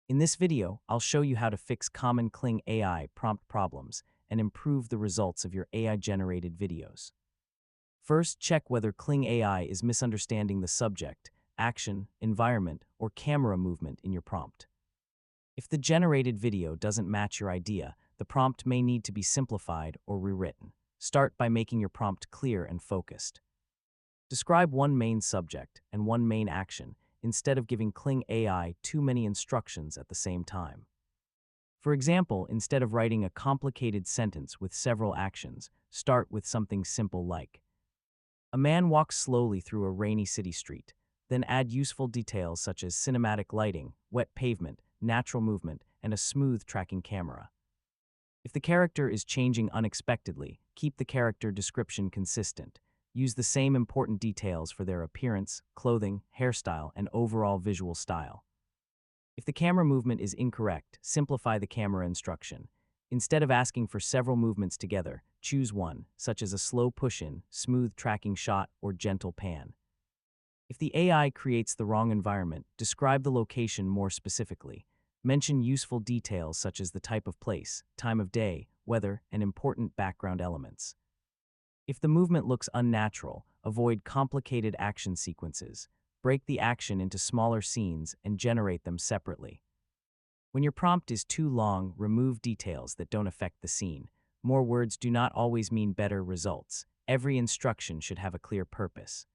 In this video, I'll show you how to fix common Kling AI prompt problems and improve the results of your AI-generated videos. First, check whether Kling AI is misunderstanding the subject, action, environment, or camera movement in your prompt. If the generated video doesn't match your idea, the prompt may need to be simplified or rewritten. Start by making your prompt clear and focused. Describe one main subject and one main action instead of giving Kling AI too many instructions at the same time. For example, instead of writing a complicated sentence with several actions, start with something simple like, "A man walks slowly through a rainy city street." Then add useful details such as cinematic lighting, wet pavement, natural movement, and a smooth tracking camera. If the character is changing unexpectedly, keep the character description consistent. Use the same important details for their appearance, clothing, hairstyle, and overall visual style. If the camera movement is incorrect, simplify the camera instruction. Instead of asking for several movements together, choose one, such as a slow push-in, smooth tracking shot, or gentle pan. If the AI creates the wrong environment, describe the location more specifically. Mention useful details such as the type of place, time of day, weather, and important background elements. If the movement looks unnatural, avoid complicated action sequences. Break the action into smaller scenes and generate them separately. When your prompt is too long, remove details that don't affect the scene. More words do not always mean better results. Every instruction should have a clear purpose.